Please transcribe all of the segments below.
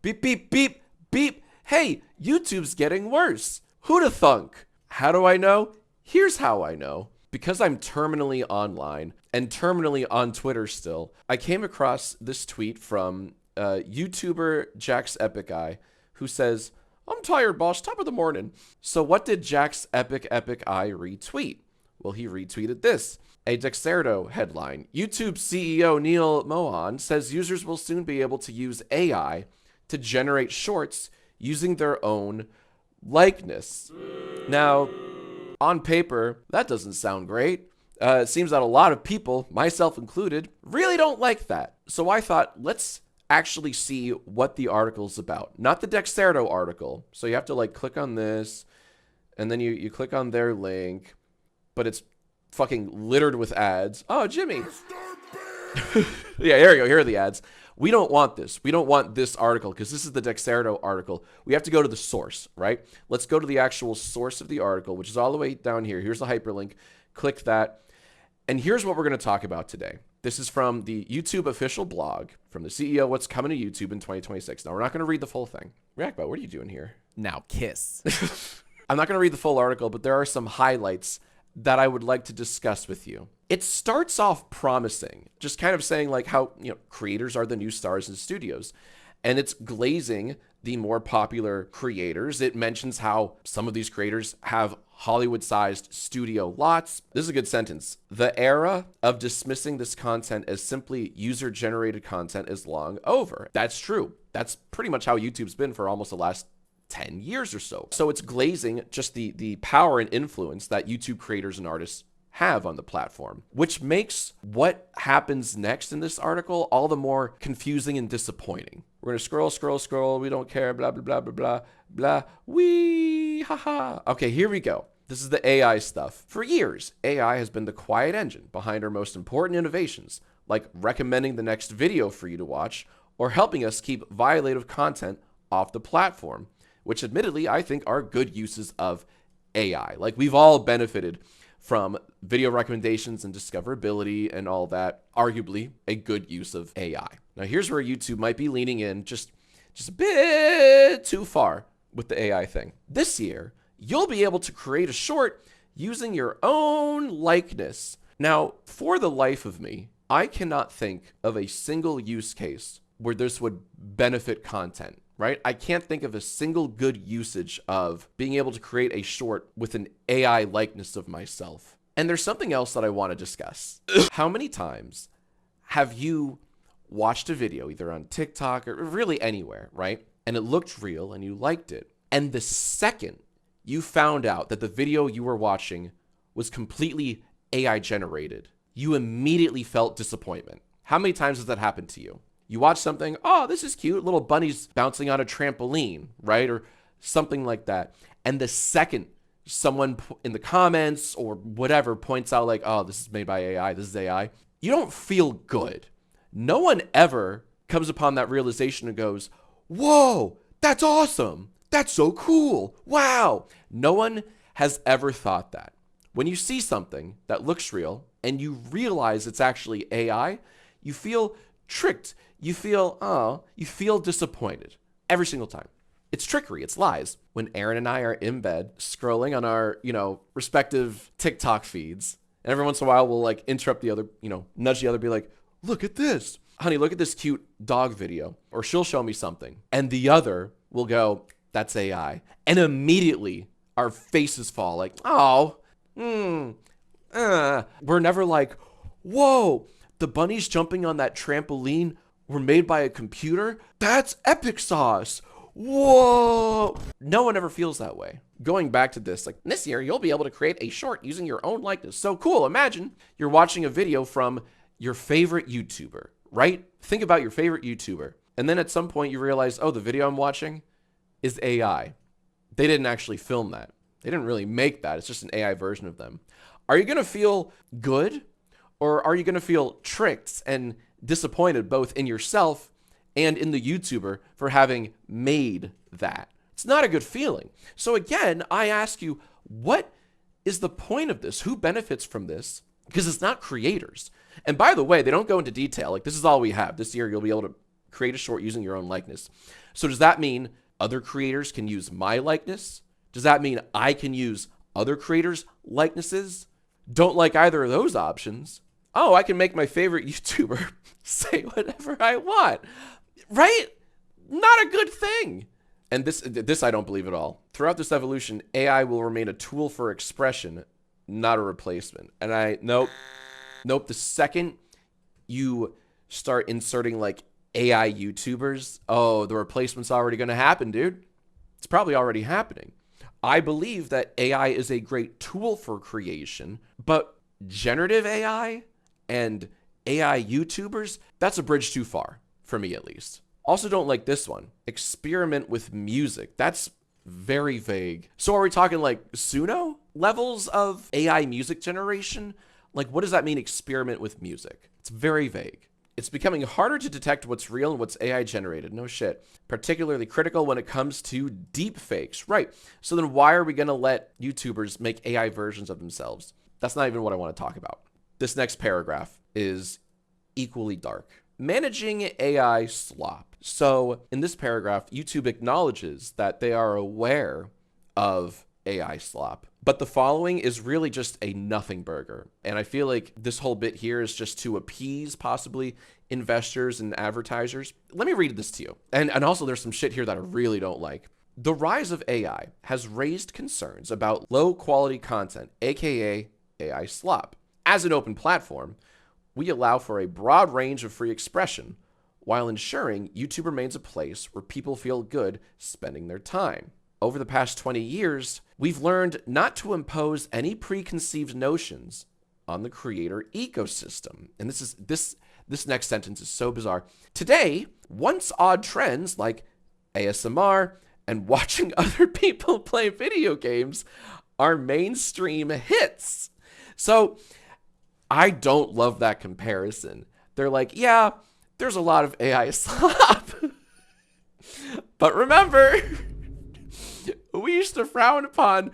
Beep, beep, beep, beep. Hey, YouTube's getting worse. Who'da thunk? How do I know? Here's how I know. Because I'm terminally online and terminally on Twitter still, I came across this tweet from YouTuber JJJacksfilms, who says, "I'm tired, boss, top of the morning." So what did Jack's Epic Eye retweet? Well, he retweeted this. A Dexerto headline. YouTube CEO Neil Mohan says users will soon be able to use AI to generate shorts using their own likeness. Now, on paper, that doesn't sound great. It seems that a lot of people, myself included, really don't like that. So I thought, let's actually see what the article's about. Not the Dexerto article. So you have to like click on this, and then you click on their link, but it's fucking littered with ads. Oh, Jimmy. Yeah, here we go. Here are the ads. We don't want this. We don't want this article because this is the Dexerto article. We have to go to the source, right? Let's go to the actual source of the article, which is all the way down here. Here's the hyperlink. Click that. And here's what we're going to talk about today. This is from the YouTube official blog from the CEO, What's Coming to YouTube in 2026. Now, we're not going to read the full thing. Reactbot, what are you doing here? Now kiss. I'm not going to read the full article, but there are some highlights that I would like to discuss with you. It starts off promising, just kind of saying like how, creators are the new stars in studios. And it's glazing the more popular creators. It mentions how some of these creators have Hollywood-sized studio lots. This is a good sentence. The era of dismissing this content as simply user-generated content is long over. That's true. That's pretty much how YouTube's been for almost the last 10 years or so. So it's glazing just the power and influence that YouTube creators and artists have on the platform, which makes what happens next in this article all the more confusing and disappointing. We're going to scroll, scroll, scroll. We don't care, blah, blah, blah, blah, blah, blah. Wee, haha. Okay, here we go. This is the AI stuff. For years, AI has been the quiet engine behind our most important innovations, like recommending the next video for you to watch or helping us keep violative content off the platform, which admittedly I think are good uses of AI. Like we've all benefited from video recommendations and discoverability and all that, arguably a good use of AI. Now here's where YouTube might be leaning in just a bit too far with the AI thing. This year, you'll be able to create a short using your own likeness. Now, for the life of me, I cannot think of a single use case where this would benefit content, right? I can't think of a single good usage of being able to create a short with an AI likeness of myself. And there's something else that I want to discuss. How many times have you watched a video either on TikTok or really anywhere, right? And it looked real and you liked it. And the second you found out that the video you were watching was completely AI generated, you immediately felt disappointment. How many times has that happened to you? You watch something, oh, this is cute, little bunnies bouncing on a trampoline, right? Or something like that. And the second someone in the comments or whatever points out like, oh, this is made by AI, this is AI, you don't feel good. No one ever comes upon that realization and goes, whoa, that's awesome. That's so cool. Wow. No one has ever thought that. When you see something that looks real and you realize it's actually AI, you feel tricked. You feel disappointed every single time. It's trickery, it's lies. When Aaron and I are in bed scrolling on our, respective TikTok feeds, and every once in a while we'll like interrupt the other, nudge the other, be like, look at this. Honey, look at this cute dog video. Or she'll show me something. And the other will go, that's AI. And immediately our faces fall like, oh, We're never like, whoa, the bunnies jumping on that trampoline were made by a computer? That's epic sauce. Whoa. No one ever feels that way. Going back to this, like this year, you'll be able to create a short using your own likeness. So cool. Imagine you're watching a video from your favorite YouTuber, right? Think about your favorite YouTuber. And then at some point you realize, oh, the video I'm watching is AI. They didn't actually film that. They didn't really make that. It's just an AI version of them. Are you going to feel good, or are you going to feel tricked and disappointed both in yourself and in the YouTuber for having made that? It's not a good feeling. So again, I ask you, what is the point of this? Who benefits from this? Because it's not creators. And by the way, they don't go into detail. Like, this is all we have. This year, you'll be able to create a short using your own likeness. So does that mean other creators can use my likeness? Does that mean I can use other creators' likenesses? Don't like either of those options. Oh, I can make my favorite YouTuber say whatever I want. Right? Not a good thing. And this I don't believe at all. Throughout this evolution, AI will remain a tool for expression, not a replacement. And nope. The second you start inserting like AI YouTubers, oh, the replacement's already going to happen, dude. It's probably already happening. I believe that AI is a great tool for creation, but generative AI and AI YouTubers, that's a bridge too far, for me at least. Also don't like this one. Experiment with music. That's very vague. So are we talking like Suno levels of AI music generation? Like, what does that mean, experiment with music? It's very vague. It's becoming harder to detect what's real and what's AI generated. No shit. Particularly critical when it comes to deep fakes. Right. So then why are we going to let YouTubers make AI versions of themselves? That's not even what I want to talk about. This next paragraph is equally dark. Managing AI slop. So in this paragraph, YouTube acknowledges that they are aware of AI slop. But the following is really just a nothing burger. And I feel like this whole bit here is just to appease possibly investors and advertisers. Let me read this to you. And also there's some shit here that I really don't like. The rise of AI has raised concerns about low quality content, aka AI slop. As an open platform, we allow for a broad range of free expression while ensuring YouTube remains a place where people feel good spending their time. Over the past 20 years, we've learned not to impose any preconceived notions on the creator ecosystem. And this next sentence is so bizarre. Today, once odd trends like ASMR and watching other people play video games are mainstream hits. So I don't love that comparison. They're like, yeah, there's a lot of AI slop. But remember, we used to frown upon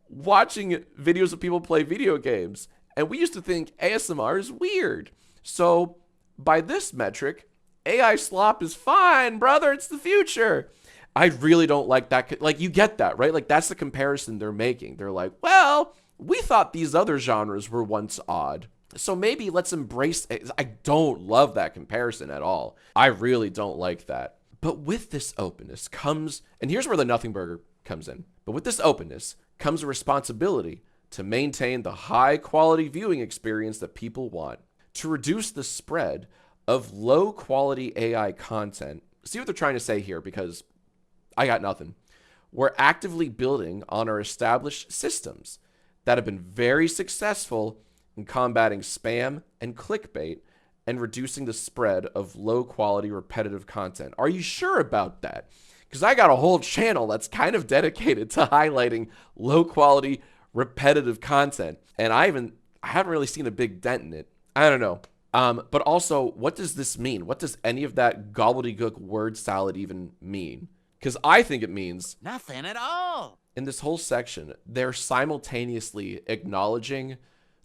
watching videos of people play video games. And we used to think ASMR is weird. So by this metric, AI slop is fine, brother. It's the future. I really don't like that. Like, you get that, right? Like, that's the comparison they're making. They're like, well, we thought these other genres were once odd, so maybe let's embrace it. I don't love that comparison at all. I really don't like that. But with this openness comes, and here's where the nothing burger comes in. But with this openness comes a responsibility to maintain the high quality viewing experience that people want, to reduce the spread of low quality AI content. See what they're trying to say here, because I got nothing. We're actively building on our established systems that have been very successful in combating spam and clickbait and reducing the spread of low quality repetitive content. Are you sure about that? Because I got a whole channel that's kind of dedicated to highlighting low quality repetitive content. And I haven't really seen a big dent in it. I don't know. But also, what does this mean? What does any of that gobbledygook word salad even mean? Because I think it means nothing at all. In this whole section, they're simultaneously acknowledging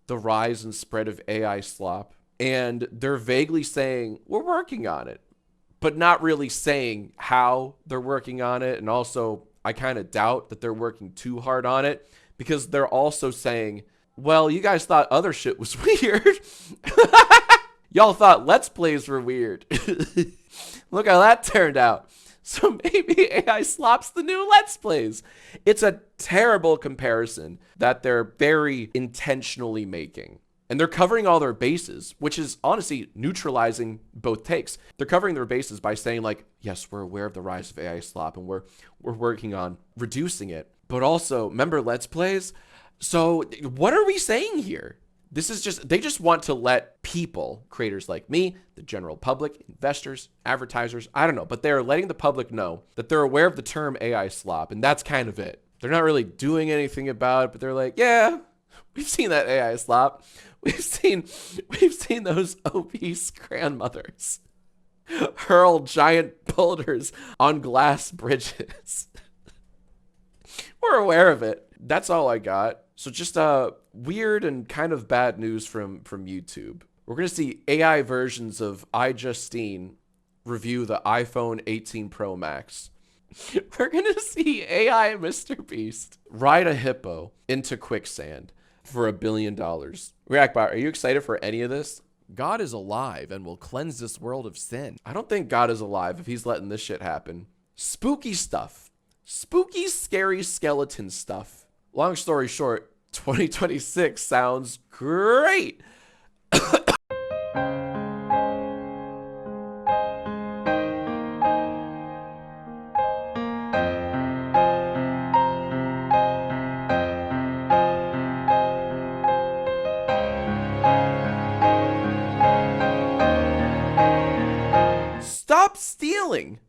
the rise and spread of AI slop, and they're vaguely saying, we're working on it, but not really saying how they're working on it. And also, I kind of doubt that they're working too hard on it, because they're also saying, well, you guys thought other shit was weird. Y'all thought Let's Plays were weird. Look how that turned out. So maybe AI slop's the new Let's Plays. It's a terrible comparison that they're very intentionally making. And they're covering all their bases, which is honestly neutralizing both takes. They're covering their bases by saying, like, yes, we're aware of the rise of AI slop and we're working on reducing it. But also, remember Let's Plays? So what are we saying here? This is just, they just want to let people, creators like me, the general public, investors, advertisers, I don't know, but they're letting the public know that they're aware of the term AI slop, and that's kind of it. They're not really doing anything about it, but they're like, yeah, we've seen that AI slop. We've seen those obese grandmothers hurl giant boulders on glass bridges. We're aware of it. That's all I got. So just weird and kind of bad news from YouTube. We're going to see AI versions of iJustine review the iPhone 18 Pro Max. We're going to see AI Mr. Beast ride a hippo into quicksand for $1 billion. Reactbot, are you excited for any of this? God is alive and will cleanse this world of sin. I don't think God is alive if he's letting this shit happen. Spooky stuff. Spooky, scary skeleton stuff. Long story short, 2026 sounds great. Stop stealing.